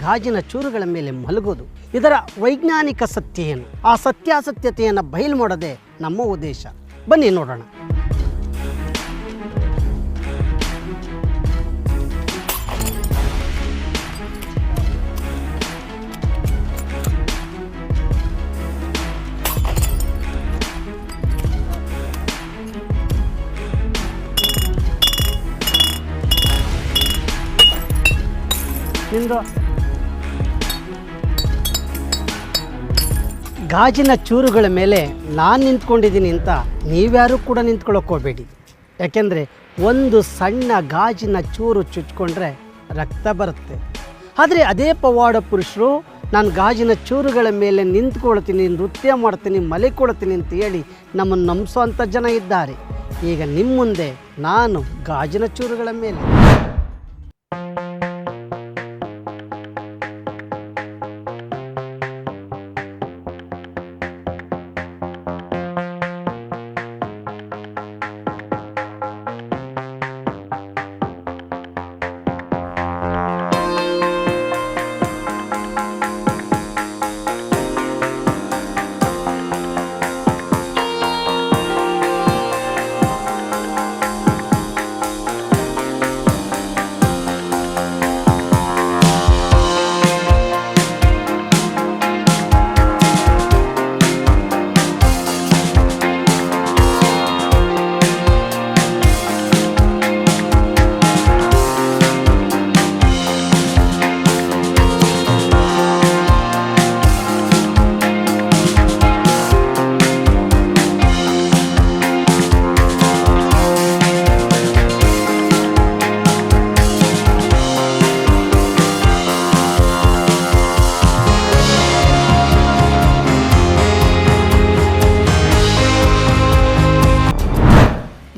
ಗಾಜಿನ ಚೂರುಗಳ ಮೇಲೆ ಮಲಗೋದು. ಇದರ ವೈಜ್ಞಾನಿಕ ಸತ್ಯ ಏನು, ಆ ಸತ್ಯಾಸತ್ಯತೆಯನ್ನು ಬಯಲು ಮಾಡೋದೇ ನಮ್ಮ ಉದ್ದೇಶ. ಬನ್ನಿ ನೋಡೋಣ. ಗಾಜಿನ ಚೂರುಗಳ ಮೇಲೆ ನಾನು ನಿಂತ್ಕೊಂಡಿದ್ದೀನಿ ಅಂತ ನೀವ್ಯಾರೂ ಕೂಡ ನಿಂತ್ಕೊಳ್ಳೋಕೆ ಹೋಗಬೇಡಿ. ಯಾಕೆಂದರೆ ಒಂದು ಸಣ್ಣ ಗಾಜಿನ ಚೂರು ಚುಚ್ಕೊಂಡ್ರೆ ರಕ್ತ ಬರುತ್ತೆ. ಆದರೆ ಅದೇ ಪವಾಡ ಪುರುಷರು ನಾನು ಗಾಜಿನ ಚೂರುಗಳ ಮೇಲೆ ನಿಂತ್ಕೊಳ್ತೀನಿ, ನೃತ್ಯ ಮಾಡ್ತೀನಿ, ಮಲಿಕೊಳ್ತೀನಿ ಅಂತ ಹೇಳಿ ನಮ್ಮನ್ನು ನಂಬಿಸೋಂಥ ಜನ ಇದ್ದಾರೆ. ಈಗ ನಿಮ್ಮ ಮುಂದೆ ನಾನು ಗಾಜಿನ ಚೂರುಗಳ ಮೇಲೆ.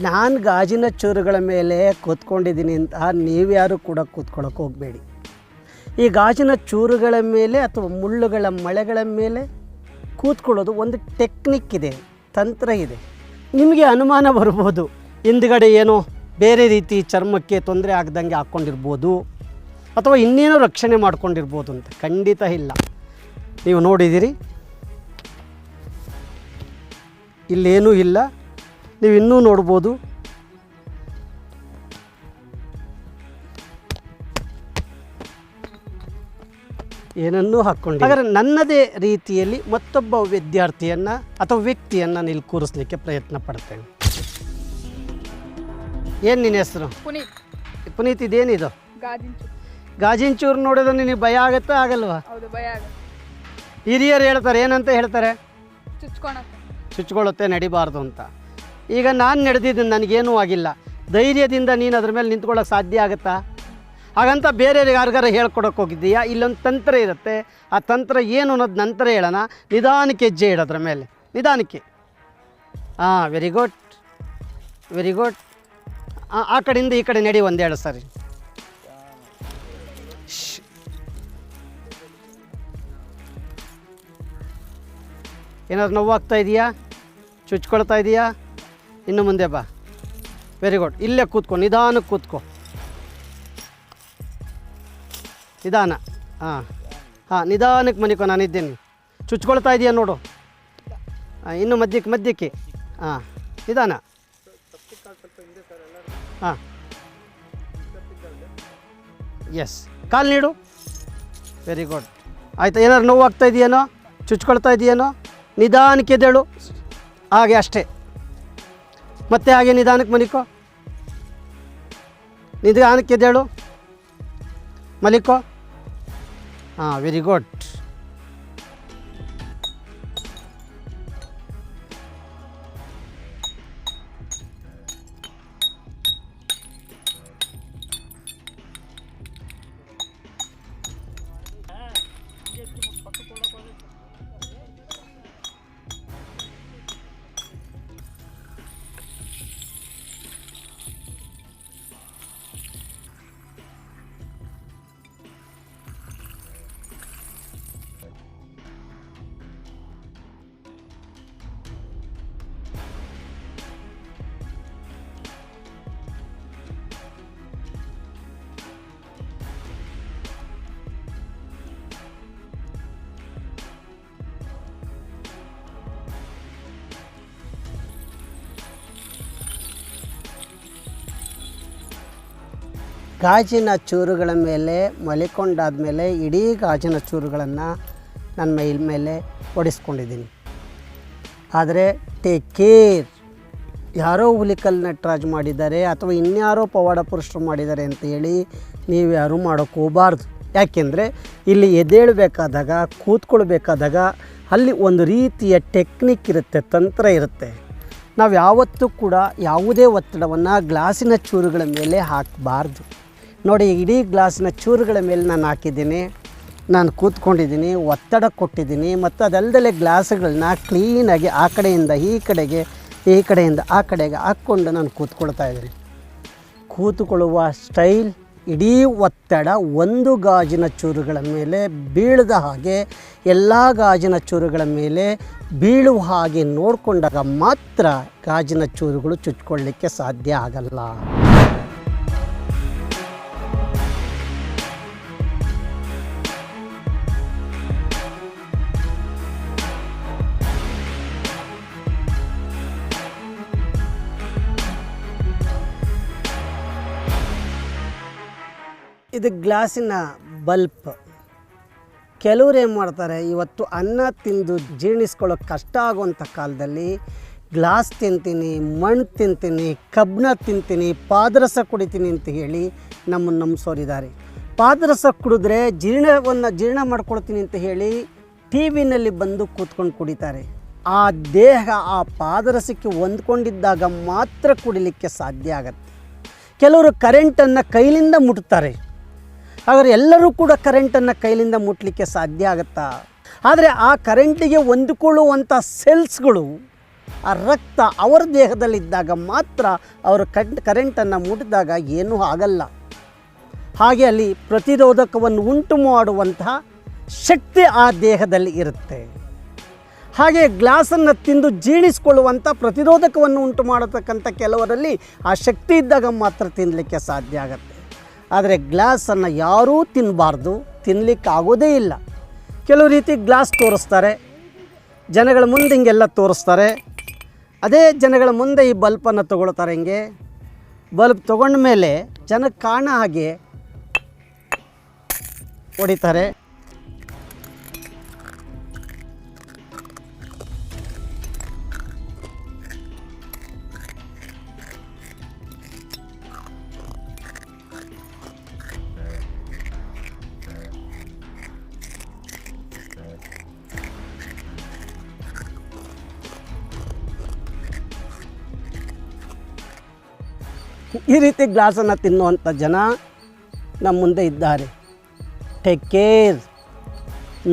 ನಾನು ಗಾಜಿನ ಚೂರುಗಳ ಮೇಲೆ ಕೂತ್ಕೊಂಡಿದ್ದೀನಿ ಅಂತ ನೀವ್ಯಾರು ಕೂಡ ಕೂತ್ಕೊಳ್ಳೋಕೆ ಹೋಗಬೇಡಿ. ಈ ಗಾಜಿನ ಚೂರುಗಳ ಮೇಲೆ ಅಥವಾ ಮುಳ್ಳುಗಳ ಮಳೆಗಳ ಮೇಲೆ ಕೂತ್ಕೊಳ್ಳೋದು ಒಂದು ಟೆಕ್ನಿಕ್ ಇದೆ, ತಂತ್ರ ಇದೆ. ನಿಮಗೆ ಅನುಮಾನ ಬರ್ಬೋದು, ಹಿಂದ್ಗಡೆ ಏನೋ ಬೇರೆ ರೀತಿ ಚರ್ಮಕ್ಕೆ ತೊಂದರೆ ಆಗದಂಗೆ ಹಾಕ್ಕೊಂಡಿರ್ಬೋದು ಅಥವಾ ಇನ್ನೇನೋ ರಕ್ಷಣೆ ಮಾಡ್ಕೊಂಡಿರ್ಬೋದು ಅಂತ. ಖಂಡಿತ ಇಲ್ಲ. ನೀವು ನೋಡಿದ್ದೀರಿ, ಇಲ್ಲೇನೂ ಇಲ್ಲ. ನೀವು ಇನ್ನೂ ನೋಡ್ಬೋದು. ಏನನ್ನೂ ಹಾಕ್ಕೊಂಡು. ಹಾಗಾದರೆ ನನ್ನದೇ ರೀತಿಯಲ್ಲಿ ಮತ್ತೊಬ್ಬ ವಿದ್ಯಾರ್ಥಿಯನ್ನು ಅಥವಾ ವ್ಯಕ್ತಿಯನ್ನು ಇಲ್ಲಿ ಕೂರಿಸ್ಲಿಕ್ಕೆ ಪ್ರಯತ್ನ ಪಡ್ತೇನೆ. ಏನು ನಿನ್ನ ಹೆಸರು? ಪುನೀತ್. ಪುನೀತ್, ಇದೇನಿದು? ಗಾಜಿನ ಚೂರು ನೋಡಿದ್ರೆ ನಿನಗೆ ಭಯ ಆಗುತ್ತಾ ಆಗಲ್ವಾ? ಹೌದು, ಭಯ ಆಗುತ್ತೆ. ಹಿರಿಯರು ಹೇಳ್ತಾರೆ, ಏನಂತ ಹೇಳ್ತಾರೆ? ಚುಚ್ಕೊಳ್ಳುತ್ತೆ, ನಡಿಬಾರ್ದು ಅಂತ. ಈಗ ನಾನು ನಡೆದಿದ್ದೀನಿ, ನನಗೇನೂ ಆಗಿಲ್ಲ. ಧೈರ್ಯದಿಂದ ನೀನು ಅದ್ರ ಮೇಲೆ ನಿಂತ್ಕೊಳ್ಳೋಕೆ ಸಾಧ್ಯ ಆಗುತ್ತಾ? ಹಾಗಂತ ಬೇರೆಯವ್ರಿಗೆ ಯಾರಿಗಾರ ಹೇಳ್ಕೊಡೋಕೆ ಹೋಗಿದ್ದೀಯಾ? ಇಲ್ಲೊಂದು ತಂತ್ರ ಇರುತ್ತೆ. ಆ ತಂತ್ರ ಏನು ಅನ್ನೋದು ನಂತರ ಹೇಳೋಣ. ನಿಧಾನಕ್ಕೆ ಹೆಜ್ಜೆ ಇಡೋದ್ರ ಮೇಲೆ, ನಿಧಾನಕ್ಕೆ. ಹಾಂ, ವೆರಿ ಗುಡ್, ವೆರಿ ಗುಡ್. ಆ ಕಡೆಯಿಂದ ಈ ಕಡೆ ನಡಿ ಒಂದೆರಡು ಸರಿ. ಏನಾದ್ರು ನೋವಾಗ್ತಾ ಇದೆಯಾ? ಚುಚ್ಕೊಳ್ತಾ ಇದೆಯಾ? ಇನ್ನು ಮುಂದೆ ಬಾ. Very good. ಇಲ್ಲೇ ಕೂತ್ಕೊ, ನಿಧಾನಕ್ಕೆ ಕೂತ್ಕೊ, ನಿಧಾನ. ಹಾಂ ಹಾಂ, ನಿಧಾನಕ್ಕೆ ಮನಿಕೊ, ನಾನಿದ್ದೇನೆ. ಚುಚ್ಕೊಳ್ತಾ ಇದೆಯಾ ನೋಡು. ಇನ್ನು ಮಧ್ಯಕ್ಕೆ. ಹಾಂ, ನಿಧಾನ. ಹಾಂ, ಎಸ್. ಕಾಲು ನೀಡು. Very good. ಆಯಿತಾ? ಏನಾದ್ರು ನೋವಾಗ್ತಾ ಇದೆಯೇನೋ? ಚುಚ್ಕೊಳ್ತಾ ಇದೆಯೇನೋ? ನಿಧಾನಕ್ಕೆ ಎದ್ದೇಳು. ಹಾಗೆ ಅಷ್ಟೇ. ಮತ್ತೆ ಹಾಗೆ ನಿಧಾನಕ್ಕೆ ಮಲಿಕೋ. ನಿಧಾನಕ್ಕೆ ಎದ್ದೇಳು, ಮಲಿಕೋ. ಹಾಂ, ವೆರಿ ಗುಡ್. ಗಾಜಿನ ಚೂರುಗಳ ಮೇಲೆ ಮಲಿಕೊಂಡಾದ ಮೇಲೆ ಇಡೀ ಗಾಜಿನ ಚೂರುಗಳನ್ನು ನನ್ನ ಮೈ ಮೇಲೆ ಹೊಡೆಸ್ಕೊಂಡಿದ್ದೀನಿ. ಆದರೆ ಟೇಕ್ ಕೇರ್, ಯಾರೋ ಹುಲಿಕಲ್ ನಟರಾಜ್ ಮಾಡಿದ್ದಾರೆ ಅಥವಾ ಇನ್ಯಾರೋ ಪವಾಡ ಪುರುಷರು ಮಾಡಿದ್ದಾರೆ ಅಂತ ಹೇಳಿ ನೀವು ಯಾರೂ ಮಾಡೋಕ್ಕೆ ಹೋಗಬಾರ್ದು. ಯಾಕೆಂದರೆ ಇಲ್ಲಿ ಎದ್ದೇಳಬೇಕಾದಾಗ, ಕೂತ್ಕೊಳ್ಬೇಕಾದಾಗ ಅಲ್ಲಿ ಒಂದು ರೀತಿಯ ಟೆಕ್ನಿಕ್ ಇರುತ್ತೆ, ತಂತ್ರ ಇರುತ್ತೆ. ನಾವು ಯಾವತ್ತೂ ಕೂಡ ಯಾವುದೇ ಒತ್ತಡವನ್ನು ಗ್ಲಾಸಿನ ಚೂರುಗಳ ಮೇಲೆ ಹಾಕಬಾರ್ದು. ನೋಡಿ, ಇಡೀ ಗ್ಲಾಸಿನ ಚೂರುಗಳ ಮೇಲೆ ನಾನು ಹಾಕಿದ್ದೀನಿ, ನಾನು ಕೂತ್ಕೊಂಡಿದ್ದೀನಿ, ಒತ್ತಡ ಕೊಟ್ಟಿದ್ದೀನಿ. ಮತ್ತು ಅದಲ್ಲದೆ ಗ್ಲಾಸ್ಗಳನ್ನ ಕ್ಲೀನಾಗಿ ಆ ಕಡೆಯಿಂದ ಈ ಕಡೆಗೆ, ಈ ಕಡೆಯಿಂದ ಆ ಕಡೆಗೆ ಹಾಕ್ಕೊಂಡು ನಾನು ಕೂತ್ಕೊಳ್ತಾ ಇದ್ದೀನಿ. ಕೂತ್ಕೊಳ್ಳುವ ಸ್ಟೈಲ್, ಇಡೀ ಒತ್ತಡ ಒಂದು ಗಾಜಿನ ಚೂರುಗಳ ಮೇಲೆ ಬೀಳದ ಹಾಗೆ ಎಲ್ಲ ಗಾಜಿನ ಚೂರುಗಳ ಮೇಲೆ ಬೀಳುವ ಹಾಗೆ ನೋಡಿಕೊಂಡಾಗ ಮಾತ್ರ ಗಾಜಿನ ಚೂರುಗಳು ಚುಚ್ಕೊಳ್ಳಿಕ್ಕೆ ಸಾಧ್ಯ ಆಗಲ್ಲ. ಇದು ಗ್ಲಾಸಿನ ಬಲ್ಪ್. ಕೆಲವ್ರು ಏನು ಮಾಡ್ತಾರೆ, ಇವತ್ತು ಅನ್ನ ತಿಂದು ಜೀರ್ಣಿಸ್ಕೊಳ್ಳೋಕೆ ಕಷ್ಟ ಆಗುವಂಥ ಕಾಲದಲ್ಲಿ ಗ್ಲಾಸ್ ತಿಂತೀನಿ, ಮಣ್ಣು ತಿಂತೀನಿ, ಕಬ್ಬನ್ನ ತಿಂತೀನಿ, ಪಾದರಸ ಕುಡಿತೀನಿ ಅಂತ ಹೇಳಿ ನಮ್ಮನ್ನು ನಂಬಿಸೋರಿದ್ದಾರೆ. ಪಾದರಸ ಕುಡಿದ್ರೆ ಜೀರ್ಣ ಮಾಡ್ಕೊಳ್ತೀನಿ ಅಂತ ಹೇಳಿ ಟಿ ವಿನಲ್ಲಿ ಬಂದು ಕೂತ್ಕೊಂಡು ಕುಡಿತಾರೆ. ಆ ದೇಹ ಆ ಪಾದರಸಕ್ಕೆ ಹೊಂದ್ಕೊಂಡಿದ್ದಾಗ ಮಾತ್ರ ಕುಡಿಲಿಕ್ಕೆ ಸಾಧ್ಯ ಆಗತ್ತೆ. ಕೆಲವರು ಕರೆಂಟನ್ನು ಕೈಲಿಂದ ಮುಟ್ತಾರೆ. ಹಾಗಾದರೆ ಎಲ್ಲರೂ ಕೂಡ ಕರೆಂಟನ್ನು ಕೈಲಿಂದ ಮುಟ್ಟಲಿಕ್ಕೆ ಸಾಧ್ಯ ಆಗುತ್ತಾ? ಆದರೆ ಆ ಕರೆಂಟಿಗೆ ಹೊಂದಿಕೊಳ್ಳುವಂಥ ಸೆಲ್ಸ್ಗಳು, ಆ ರಕ್ತ ಅವರ ದೇಹದಲ್ಲಿದ್ದಾಗ ಮಾತ್ರ ಅವರು ಕರೆಂಟನ್ನು ಮುಟ್ಟಿದಾಗ ಏನೂ ಆಗಲ್ಲ. ಹಾಗೆ ಅಲ್ಲಿ ಪ್ರತಿರೋಧಕವನ್ನು ಉಂಟು ಮಾಡುವಂತಹ ಶಕ್ತಿ ಆ ದೇಹದಲ್ಲಿ ಇರುತ್ತೆ. ಹಾಗೆ ಗ್ಲಾಸನ್ನು ತಿಂದು ಜೀರ್ಣಿಸ್ಕೊಳ್ಳುವಂಥ ಪ್ರತಿರೋಧಕವನ್ನು ಉಂಟು ಮಾಡತಕ್ಕಂಥ ಕೆಲವರಲ್ಲಿ ಆ ಶಕ್ತಿ ಇದ್ದಾಗ ಮಾತ್ರ ತಿನ್ನಲಿಕ್ಕೆ ಸಾಧ್ಯ ಆಗುತ್ತೆ. ಆದರೆ ಗ್ಲಾಸನ್ನು ಯಾರೂ ತಿನ್ನಬಾರ್ದು, ತಿನ್ನಲಿಕ್ಕೆ ಆಗೋದೇ ಇಲ್ಲ. ಕೆಲವು ರೀತಿ ಗ್ಲಾಸ್ ತೋರಿಸ್ತಾರೆ, ಜನಗಳ ಮುಂದೆ ಹಿಂಗೆಲ್ಲ ತೋರಿಸ್ತಾರೆ. ಅದೇ ಜನಗಳ ಮುಂದೆ ಈ ಬಲ್ಪನ್ನು ತೊಗೊಳ್ತಾರೆ. ಹಿಂಗೆ ಬಲ್ಬ್ ತೊಗೊಂಡ ಮೇಲೆ ಜನಕ್ಕೆ ಕಾಣೋ ಹಾಗೆ ಹೊಡಿತಾರೆ. ಈ ರೀತಿ ಗ್ಲಾಸನ್ನು ತಿನ್ನುವಂಥ ಜನ ನಮ್ಮ ಮುಂದೆ ಇದ್ದಾರೆ. Take care.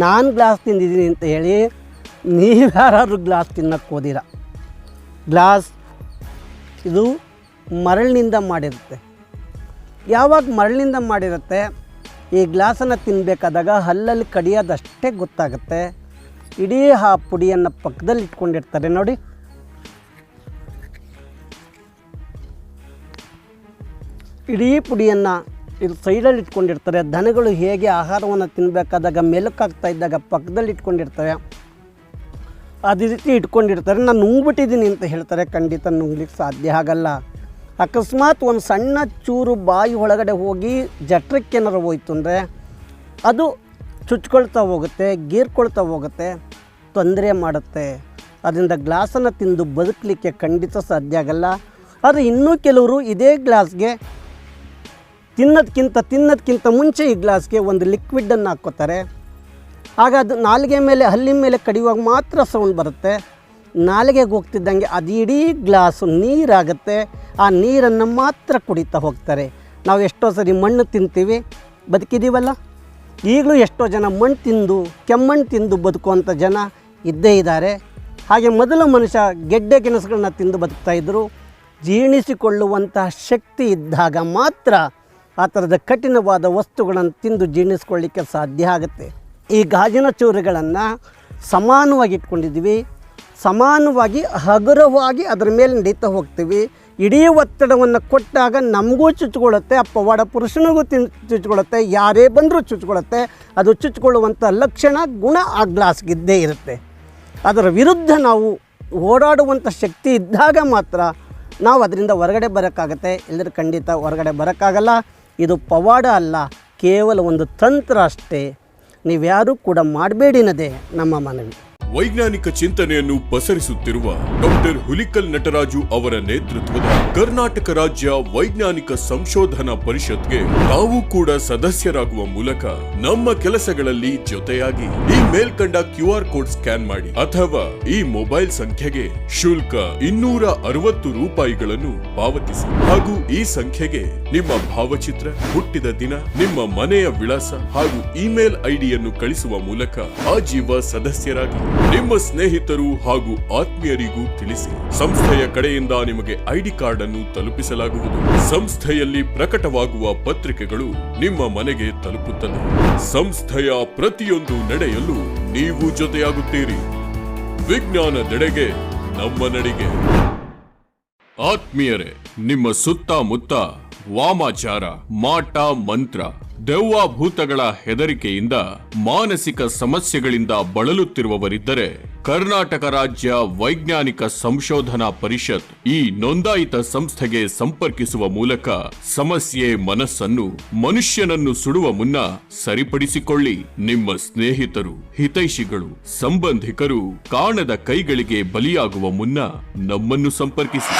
ನಾನು ಗ್ಲಾಸ್ ತಿಂದಿದ್ದೀನಿ ಅಂತ ಹೇಳಿ ನೀವ್ಯಾರು ಗ್ಲಾಸ್ ತಿನ್ನಕ್ಕೆ ಹೋದಿರ. ಗ್ಲಾಸ್ ಇದು ಮರಳಿನಿಂದ ಮಾಡಿರುತ್ತೆ. ಯಾವಾಗ ಮರಳಿನಿಂದ ಮಾಡಿರುತ್ತೆ, ಈ ಗ್ಲಾಸನ್ನು ತಿನ್ನಬೇಕಾದಾಗ ಹಲ್ಲಲ್ಲಿ ಕಡಿಯೋದಷ್ಟೇ ಗೊತ್ತಾಗುತ್ತೆ. ಇಡೀ ಆ ಪುಡಿಯನ್ನು ಪಕ್ಕದಲ್ಲಿ ಇಟ್ಕೊಂಡಿರ್ತಾರೆ ನೋಡಿ. ಇಡೀ ಪುಡಿಯನ್ನು ಇದು ಸೈಡಲ್ಲಿ ಇಟ್ಕೊಂಡಿರ್ತಾರೆ. ದನಗಳು ಹೇಗೆ ಆಹಾರವನ್ನು ತಿನ್ನಬೇಕಾದಾಗ ಮೆಲುಕಾಗ್ತಾ ಇದ್ದಾಗ ಪಕ್ಕದಲ್ಲಿ ಇಟ್ಕೊಂಡಿರ್ತವೆ, ಅದೇ ರೀತಿ ಇಟ್ಕೊಂಡಿರ್ತಾರೆ. ನಾನು ನುಂಗ್ಬಿಟ್ಟಿದ್ದೀನಿ ಅಂತ ಹೇಳ್ತಾರೆ. ಖಂಡಿತ ನುಂಗ್ಲಿಕ್ಕೆ ಸಾಧ್ಯ ಆಗಲ್ಲ. ಅಕಸ್ಮಾತ್ ಒಂದು ಸಣ್ಣ ಚೂರು ಬಾಯಿ ಒಳಗಡೆ ಹೋಗಿ ಜಠರಕ್ಕೇನಾರು ಹೋಯ್ತು ಅಂದರೆ ಅದು ಚುಚ್ಕೊಳ್ತಾ ಹೋಗುತ್ತೆ, ಗೀರ್ಕೊಳ್ತಾ ಹೋಗುತ್ತೆ, ತೊಂದರೆ ಮಾಡುತ್ತೆ. ಅದರಿಂದ ಗ್ಲಾಸನ್ನು ತಿಂದು ಬದುಕಲಿಕ್ಕೆ ಖಂಡಿತ ಸಾಧ್ಯ ಆಗಲ್ಲ. ಆದರೆ ಇನ್ನೂ ಕೆಲವರು ಇದೇ ಗ್ಲಾಸ್ಗೆ ತಿನ್ನೋದಕ್ಕಿಂತ ಮುಂಚೆ ಈ ಗ್ಲಾಸ್ಗೆ ಒಂದು ಲಿಕ್ವಿಡನ್ನು ಹಾಕ್ಕೋತಾರೆ. ಆಗ ಅದು ನಾಲಿಗೆ ಮೇಲೆ, ಹಲ್ಲಿನ ಮೇಲೆ ಕಡಿಯುವಾಗ ಮಾತ್ರ ಸೌಂಡ್ ಬರುತ್ತೆ. ನಾಲಿಗೆಗೆ ಹೋಗ್ತಿದ್ದಂಗೆ ಅದು ಇಡೀ ಗ್ಲಾಸು ನೀರಾಗುತ್ತೆ. ಆ ನೀರನ್ನು ಮಾತ್ರ ಕುಡಿತಾ ಹೋಗ್ತಾರೆ. ನಾವು ಎಷ್ಟೋ ಸರಿ ಮಣ್ಣು ತಿಂತೀವಿ, ಬದುಕಿದ್ದೀವಲ್ಲ. ಈಗಲೂ ಎಷ್ಟೋ ಜನ ಮಣ್ಣು ತಿಂದು, ಕೆಮ್ಮಣ್ಣು ತಿಂದು ಬದುಕುವಂಥ ಜನ ಇದ್ದೇ ಇದ್ದಾರೆ. ಹಾಗೆ ಮೊದಲು ಮನುಷ್ಯ ಗೆಡ್ಡೆ ಗೆಣಸುಗಳನ್ನ ತಿಂದು ಬದುಕ್ತಾಯಿದ್ರು. ಜೀರ್ಣಿಸಿಕೊಳ್ಳುವಂತಹ ಶಕ್ತಿ ಇದ್ದಾಗ ಮಾತ್ರ ಆ ಥರದ ಕಠಿಣವಾದ ವಸ್ತುಗಳನ್ನು ತಿಂದು ಜೀರ್ಣಿಸ್ಕೊಳ್ಳಿಕ್ಕೆ ಸಾಧ್ಯ ಆಗುತ್ತೆ. ಈ ಗಾಜಿನ ಚೂರುಗಳನ್ನು ಸಮಾನವಾಗಿ ಇಟ್ಕೊಂಡಿದ್ದೀವಿ, ಸಮಾನವಾಗಿ ಹಗುರವಾಗಿ ಅದರ ಮೇಲೆ ನಡೀತಾ ಹೋಗ್ತೀವಿ. ಇಡೀ ಒತ್ತಡವನ್ನು ಕೊಟ್ಟಾಗ ನಮಗೂ ಚುಚ್ಕೊಳ್ಳುತ್ತೆ, ಆ ಪವಾಡ ಪುರುಷನಿಗೂ ಚುಚ್ಕೊಳ್ಳುತ್ತೆ, ಯಾರೇ ಬಂದರೂ ಚುಚ್ಕೊಳ್ಳುತ್ತೆ. ಅದು ಚುಚ್ಕೊಳ್ಳುವಂಥ ಲಕ್ಷಣ, ಗುಣ ಆ ಗ್ಲಾಸ್ಗಿದ್ದೇ ಇರುತ್ತೆ. ಅದರ ವಿರುದ್ಧ ನಾವು ಓಡಾಡುವಂಥ ಶಕ್ತಿ ಇದ್ದಾಗ ಮಾತ್ರ ನಾವು ಅದರಿಂದ ಹೊರಗಡೆ ಬರೋಕ್ಕಾಗತ್ತೆ. ಎಲ್ಲರೂ ಖಂಡಿತ ಹೊರಗಡೆ ಬರೋಕ್ಕಾಗಲ್ಲ. ಇದು ಪವಾಡ ಅಲ್ಲ, ಕೇವಲ ಒಂದು ತಂತ್ರ ಅಷ್ಟೇ. ನೀವ್ಯಾರೂ ಕೂಡ ಮಾಡಬೇಡಿನದೇ ನಮ್ಮ ಮನವಿ. ವೈಜ್ಞಾನಿಕ ಚಿಂತನೆಯನ್ನು ಪಸರಿಸುತ್ತಿರುವ ಡಾಕ್ಟರ್ ಹುಲಿಕಲ್ ನಟರಾಜು ಅವರ ನೇತೃತ್ವದ ಕರ್ನಾಟಕ ರಾಜ್ಯ ವೈಜ್ಞಾನಿಕ ಸಂಶೋಧನಾ ಪರಿಷತ್ಗೆ ತಾವು ಕೂಡ ಸದಸ್ಯರಾಗುವ ಮೂಲಕ ನಮ್ಮ ಕೆಲಸಗಳಲ್ಲಿ ಜೊತೆಯಾಗಿ ಈ ಮೇಲ್ಕಂಡ QR ಕೋಡ್ ಸ್ಕ್ಯಾನ್ ಮಾಡಿ ಅಥವಾ ಈ ಮೊಬೈಲ್ ಸಂಖ್ಯೆಗೆ ಶುಲ್ಕ 260 ರೂಪಾಯಿಗಳನ್ನು ಪಾವತಿಸಿ ಹಾಗೂ ಈ ಸಂಖ್ಯೆಗೆ ನಿಮ್ಮ ಭಾವಚಿತ್ರ, ಹುಟ್ಟಿದ ದಿನ, ನಿಮ್ಮ ಮನೆಯ ವಿಳಾಸ ಹಾಗೂ ಇಮೇಲ್ ಐಡಿಯನ್ನು ಕಳಿಸುವ ಮೂಲಕ ಆಜೀವ ಸದಸ್ಯರಾಗಿ ನಿಮ್ಮ ಸ್ನೇಹಿತರು ಹಾಗೂ ಆತ್ಮೀಯರಿಗೂ ತಿಳಿಸಿ. ಸಂಸ್ಥೆಯ ಕಡೆಯಿಂದ ನಿಮಗೆ ID ಕಾರ್ಡ್ ಅನ್ನು ತಲುಪಿಸಲಾಗುವುದು. ಸಂಸ್ಥೆಯಲ್ಲಿ ಪ್ರಕಟವಾಗುವ ಪತ್ರಿಕೆಗಳು ನಿಮ್ಮ ಮನೆಗೆ ತಲುಪುತ್ತದೆ. ಸಂಸ್ಥೆಯ ಪ್ರತಿಯೊಂದು ನಡೆಯಲ್ಲೂ ನೀವು ಜೊತೆಯಾಗುತ್ತೀರಿ. ವಿಜ್ಞಾನದೆಡೆಗೆ ನಮ್ಮ ನಡಿಗೆ. ಆತ್ಮೀಯರೇ, ನಿಮ್ಮ ಸುತ್ತಮುತ್ತ ವಾಮಾಚಾರ, ಮಾಟ ಮಂತ್ರ, ದೆವ್ವ ಭೂತಗಳ ಹೆದರಿಕೆಯಿಂದ ಮಾನಸಿಕ ಸಮಸ್ಯೆಗಳಿಂದ ಬಳಲುತ್ತಿರುವವರಿದ್ದರೆ ಕರ್ನಾಟಕ ರಾಜ್ಯ ವೈಜ್ಞಾನಿಕ ಸಂಶೋಧನಾ ಪರಿಷತ್ ಈ ನೋಂದಾಯಿತ ಸಂಸ್ಥೆಗೆ ಸಂಪರ್ಕಿಸುವ ಮೂಲಕ ಸಮಸ್ಯೆ ಮನಸ್ಸನ್ನು, ಮನುಷ್ಯನನ್ನು ಸುಡುವ ಮುನ್ನ ಸರಿಪಡಿಸಿಕೊಳ್ಳಿ. ನಿಮ್ಮ ಸ್ನೇಹಿತರು, ಹಿತೈಷಿಗಳು, ಸಂಬಂಧಿಕರು ಕಾಣದ ಕೈಗಳಿಗೆ ಬಲಿಯಾಗುವ ಮುನ್ನ ನಮ್ಮನ್ನು ಸಂಪರ್ಕಿಸಿ.